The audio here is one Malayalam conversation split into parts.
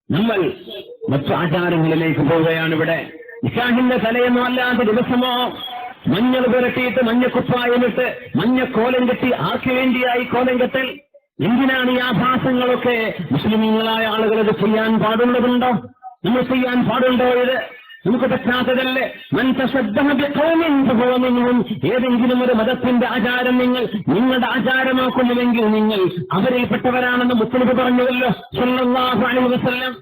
നമ്മൾ മറ്റു ആചാരങ്ങളിലേക്ക് പോവുകയാണ്. ഇവിടെ നിക്കാഹിന്റെ തലേന്നോ അല്ലാത്ത ദിവസമോ മഞ്ഞൾ പുരട്ടിയിട്ട് മഞ്ഞക്കുപ്പായമിട്ട് മഞ്ഞക്കോലം കെട്ടി ആർക്ക് വേണ്ടിയായി കോലം കെട്ടൽ? എന്തിനാണ് ഈ ആഭാസങ്ങളൊക്കെ? മുസ്ലിമീങ്ങളായ ആളുകൾ ഇത് ചെയ്യാൻ പാടുള്ളതുണ്ടോ? നമ്മൾ ചെയ്യാൻ പാടുണ്ടോ? ഇത് നമുക്ക് പറ്റാത്തതല്ലേ? ഏതെങ്കിലും ഒരു മതത്തിന്റെ ആചാരം നിങ്ങളുടെ ആചാരമാക്കുന്നുവെങ്കിൽ നിങ്ങൾ അവരിൽപ്പെട്ടവരാണെന്ന് മുത്തനബി പറഞ്ഞുവല്ലോ സല്ലല്ലാഹു അലൈഹി വസല്ലം.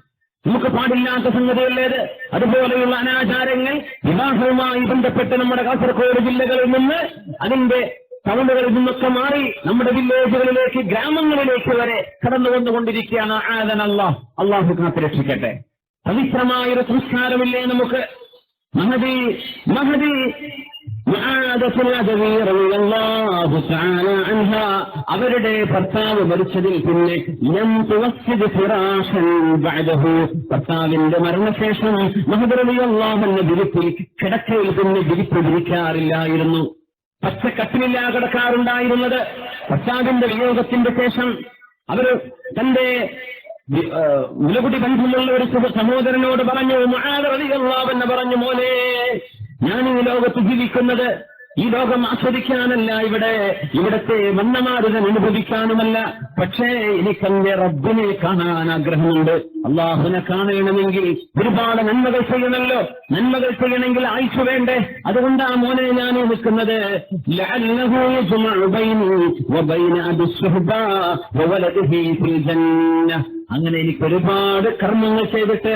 നമുക്ക് പാടില്ലാത്ത സംഗതിയല്ലേത്? അതുപോലെയുള്ള അനാചാരങ്ങൾ വിവാഹവുമായി ബന്ധപ്പെട്ട് നമ്മുടെ കാസർഗോഡ് ജില്ലകളിൽ നിന്ന്, അതിന്റെ ടൗണുകളിൽ നിന്നൊക്കെ മാറി നമ്മുടെ വില്ലേജുകളിലേക്ക്, ഗ്രാമങ്ങളിലേക്ക് വരെ കടന്നു വന്നുകൊണ്ടിരിക്കുകയാണ്. അല്ലാഹു കാത്തുരക്ഷിക്കട്ടെ. പവിത്രമായൊരു സംസ്കാരമില്ലേ നമുക്ക്? അവരുടെ ഭർത്താവ് മരിച്ചതിൽ പിന്നെ ഭർത്താവിന്റെ മരണശേഷം മഹദ് റളിയല്ലാഹു അൻഹു വിരിപ്പിൽ കിടക്കയിൽ പിന്നെ വിരിപ്പ് വിരിക്കാറില്ലായിരുന്നു. പച്ചക്കട്ടിലില്ല കിടക്കാറുണ്ടായിരുന്നത്. ഭർത്താവിന്റെ വിയോഗത്തിന്റെ ശേഷം അവർ തന്റെ മുലകുടി ബന്ധമുള്ള ഒരു സഹോദരനോട് പറഞ്ഞു, മുആദ് റളിയല്ലാഹു അൻഹു പറഞ്ഞു, മോനെ, ഞാൻ ഈ ലോകത്ത് ജീവിക്കുന്നത് ഈ ലോകം ആസ്വദിക്കാനല്ല, ഇവിടത്തെ വന്നമാരുതൻ അനുഭവിക്കാനുമല്ല. പക്ഷേ എനിക്കെന്റെ റബ്ബിനെ കാണാൻ ആഗ്രഹമുണ്ട്. അള്ളാഹുവിനെ കാണണമെങ്കിൽ ഒരുപാട് നന്മകൾ ചെയ്യണമല്ലോ. നന്മകൾ ചെയ്യണമെങ്കിൽ ആയുസ് വേണ്ടേ? അതുകൊണ്ടാ മോനെ ഞാൻ നിൽക്കുന്നത്. അങ്ങനെ എനിക്ക് ഒരുപാട് കർമ്മങ്ങൾ ചെയ്തിട്ട്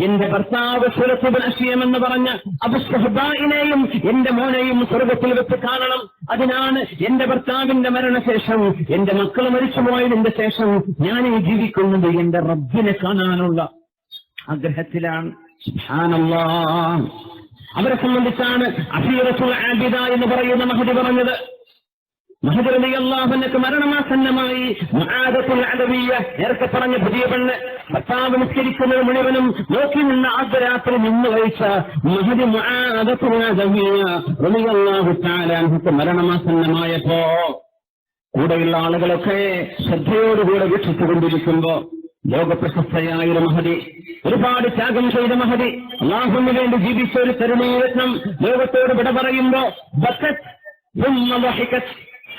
എന്റെ ഭർത്താവ് സുലത്ത് ബിൻ അശ്യം എന്ന് പറഞ്ഞ അബൂ സുഹ്ബായിനെയും എന്റെ മോനെയും സ്വർഗത്തിൽ വെച്ച് കാണണം. അതിനാണ് എന്റെ ഭർത്താവിന്റെ മരണശേഷം, എന്റെ മക്കൾ മരിച്ചുപോയതിന്റെ ശേഷം ഞാൻ ജീവിക്കുന്നത് എന്റെ റബ്ബിനെ കാണാനുള്ള ആഗ്രഹത്തിലാണ്. സുബ്ഹാനല്ലാഹ്. അവരെ സംബന്ധിച്ചാണ് അഫീറത്തുൽ ആബിദ എന്ന് പറയുന്ന മഹദി പറഞ്ഞത്. മഹദി റളിയല്ലാഹു അൻഹു മരണമാസന്നമായി. മുആദത്തുൽ അദവിയ്യ, നേരത്തെ പറഞ്ഞ പുതിയ പെണ്ണ്, ഭർത്താവ് നിസ്കരിക്കുന്നത് മുഴുവനും നോക്കി നിന്ന ആദ്യരാത്രി നിന്ന് കഴിച്ച മഹദി മുആദത്തുൽ അദവിയ്യ റളിയല്ലാഹു തആല അൻഹു മരണമാസന്നമായപ്പോ കൂടെയുള്ള ആളുകളൊക്കെ ശ്രദ്ധയോടുകൂടെ വീക്ഷിച്ചുകൊണ്ടിരിക്കുമ്പോ ലോകപ്രശസ്തയായൊരു മഹദി, ഒരുപാട് ത്യാഗം ചെയ്ത മഹദി, അല്ലാഹുവിന് വേണ്ടി ജീവിച്ച ഒരു തരുണീരത്നം ലോകത്തോട് വിട പറയുമ്പോ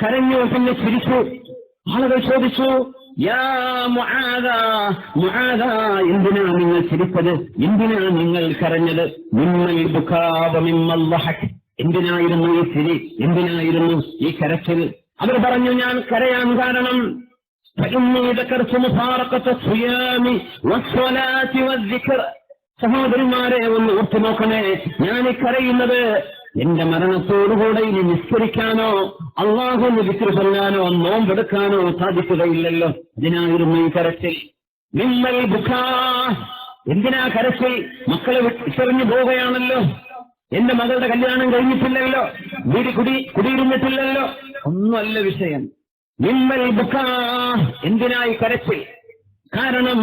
കരഞ്ഞു, പിന്നെ ചിരിച്ചു. ആളുകൾ ചോദിച്ചു, യാ മുആദ, മുആദ, എന്തിനാ നിങ്ങൾ ചിരിച്ചത്? എന്തിനാ നിങ്ങൾ കരഞ്ഞത്? മിമ്മൽ ബുകാ വ മിമ്മൽ ളഹക്. എന്തിനായിരുന്നു ഈ ചിരി? എന്തിനായിരുന്നു ഈ കരച്ചിൽ? അവർ പറഞ്ഞു, ഞാൻ കരയാൻ കാരണം സഹോദരന്മാരെ ഒന്ന് ഓർത്തു നോക്കണേ, ഞാൻ കരയുന്നത് എന്റെ മരണത്തോടുകൂടെ ഇനി നിസ്കരിക്കാനോ അല്ലാഹുവിനെ ദിക്ർ ചൊല്ലാനോ നോമ്പെടുക്കാനോ സാധിക്കുകയില്ലല്ലോ. ഇതിനായിരുന്നു ഈ കരച്ചിൽ. മിമ്മൽ ബുകാ, എന്തിനാ കരച്ചിൽ? മക്കളെ വിട്ടെറിഞ്ഞു പോവുകയാണല്ലോ, എന്റെ മകളുടെ കല്യാണം കഴിഞ്ഞിട്ടില്ലല്ലോ, കുടിയിരുന്നിട്ടില്ലല്ലോ, ഒന്നുമല്ല വിഷയം. മിമ്മൽ ബുകാ, എന്തിനായി കരച്ചിൽ? കാരണം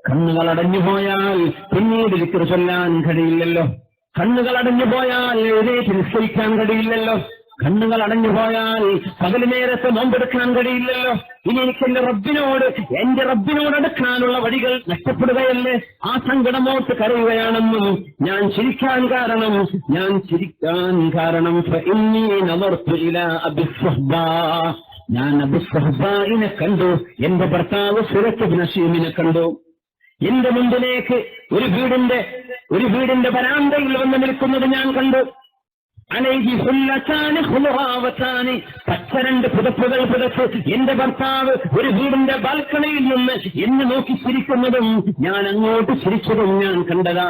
കണ്ണുകൾ അടഞ്ഞുപോയാൽ പിന്നീട് ദിക്ർ ചൊല്ലാൻ കഴിയില്ലല്ലോ. കണ്ണുകൾ അടഞ്ഞുപോയാൽ എഴുന്നേറ്റ് നിസ്കരിക്കാൻ കഴിയില്ലല്ലോ. കണ്ണുകൾ അടഞ്ഞുപോയാൽ പകൽ നേരത്തെ നോമ്പെടുക്കാൻ കഴിയില്ലല്ലോ. ഇനി എനിക്ക് എന്റെ റബ്ബിനോട് അടുക്കാനുള്ള വഴികൾ നഷ്ടപ്പെടുകയല്ലേ? ആ സങ്കടമോട്ട് കരയുകയാണെന്നും ഞാൻ ചിരിക്കാൻ കാരണം ഞാൻ അബൂ സുഹ്ബായിനെ കണ്ടു, എന്റെ ഭർത്താവ് സുലത്ത് ബിൻ അശ്യമിനെ കണ്ടു. എന്റെ മുമ്പിലേക്ക് ഒരു വീടിന്റെ വരാന്തയിൽ വന്ന് നിൽക്കുന്നത് ഞാൻ കണ്ടു. അലൈഹി ഹുല്ലത്താനി ഖുലുറാവത്താനി, പച്ചരണ്ട് പുതപ്പുകൾ പുതച്ച് എന്റെ ഭർത്താവ് ഒരു വീടിന്റെ ബാൽക്കണിയിൽ നിന്ന് എന്നെ നോക്കി ചിരിക്കുന്നതും ഞാൻ അങ്ങോട്ട് ചിരിച്ചതും ഞാൻ കണ്ടതാ.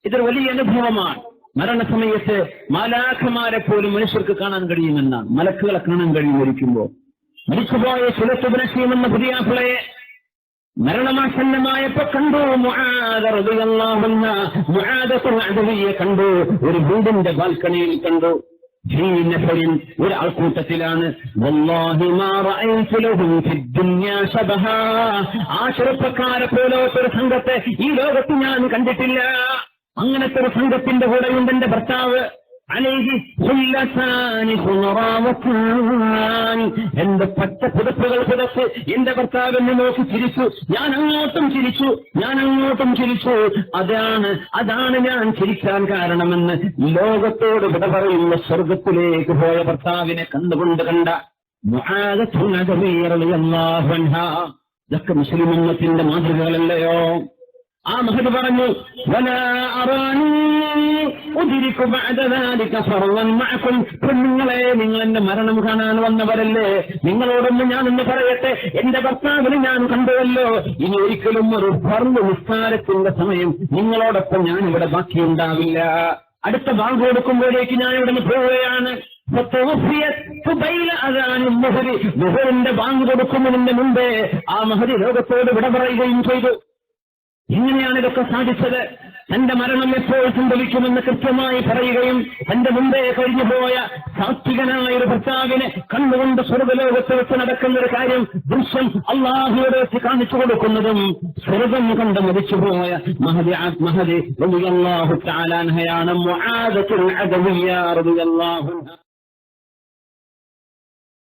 ഇതൊരു വലിയ അനുഭവമാണ്. മരണസമയത്ത് മാലാഖമാരെ പോലും മനുഷ്യർക്ക് കാണാൻ കഴിയുമെന്നാണ്. മലക്കുകളെ കാണാൻ കഴിയും മരിക്കുമ്പോൾ. മരിച്ചുപോയ സുലത്ത് ബിൻ അശ്യം എന്ന പുതിയാപ്പിളയെ മരണമാസന്നമായപ്പോ കണ്ടു. മുആദ് റളിയല്ലാഹു അൻഹു മുആദത്തുൽ അദവിയ്യ കണ്ടു, ഒരു വീടിന്റെ ബാൽക്കണിയിൽ കണ്ടു. ഒരു ആൾക്കൂട്ടത്തിലാണ്. വല്ലാഹി മാ റഅയ്തു ലഹും ഫിദ്ദുനിയാ ശബഹാ, ആ ചെറുപ്പക്കാരെ പോലൊരു സംഘത്തെ ഈ ലോകത്ത് ഞാൻ കണ്ടിട്ടില്ല. അങ്ങനത്തെ ഒരു സംഘത്തിന്റെ കൂടെയുണ്ട് എന്റെ ഭർത്താവ്. അലൈഹി ഹുല്ലതാനി ഖുറാവതാൻ. എന്റെ പച്ച പുതപ്പുകൾ പുതച്ച് എന്റെ ഭർത്താവ് എന്നെ നോക്കി ചിരിച്ചു, ഞാൻ അങ്ങോട്ടും ചിരിച്ചു. അതാണ് ഞാൻ ചിരിക്കാൻ കാരണമെന്ന് ലോകത്തോട് വിട പറയുന്ന സ്വർഗത്തിലേക്ക് പോയ ഭർത്താവിനെ കണ്ടുകൊണ്ട് കണ്ട മുആദത്തുൻ അദവിയ്യ റളിയല്ലാഹു അൻഹാ. ഇതൊക്കെ മുസ്ലിം ഉമ്മത്തിന്റെ മാതൃകകളല്ലയോ? ആ മഹദ് പറഞ്ഞു, വലാ അറാനി ഉദ്രികു ബഅദ ദാലിക ഫർളൻ മഅകും. പെണ്ണുങ്ങളെ, നിങ്ങൾ എന്റെ മരണം കാണാൻ വന്നവരല്ലേ, നിങ്ങളോടൊന്ന് ഞാനൊന്ന് പറയട്ടെ, എന്റെ ഭർത്താവിനെ ഞാൻ കണ്ടുവല്ലോ, ഇനി ഒരിക്കലും ഒരു ഫർള് നിസ്കാരത്തിന്റെ സമയം നിങ്ങളോടൊപ്പം ഞാൻ ഇവിടെ ബാക്കിയുണ്ടാവില്ല. അടുത്ത ബാങ്ക് കൊടുക്കുമ്പോഴേക്ക് ഞാൻ ഇവിടെ പോവുകയാണ്. മുഹറിന്റെ ബാങ്ക് കൊടുക്കുന്നതിന്റെ മുമ്പേ ആ മഹദി ലോകത്തോട് വിട പറയുകയും ചെയ്തു. എങ്ങനെയാണ് ഇതൊക്കെ സാധിച്ചത്? തന്റെ മരണം എപ്പോൾ സംഭവിക്കുമെന്ന് കൃത്യമായി പറയുകയും തന്റെ മുമ്പേ കഴിഞ്ഞുപോയ സാത്വികനായ ഒരു ഭർത്താവിനെ കണ്ടുകൊണ്ട് സ്വർഗലോകത്ത് വെച്ച് നടക്കുന്ന ഒരു കാര്യം, ദൃശ്യം അള്ളാഹുവിടെ വെച്ച് കാണിച്ചു കൊടുക്കുന്നതും സ്വർഗം കണ്ട് മരിച്ചുപോയ മഹദി റളിയല്ലാഹു തആല അൻഹയാണ് മുആദത്തുൽ അദവിയ്യ റളിയല്ലാഹു അൻഹ.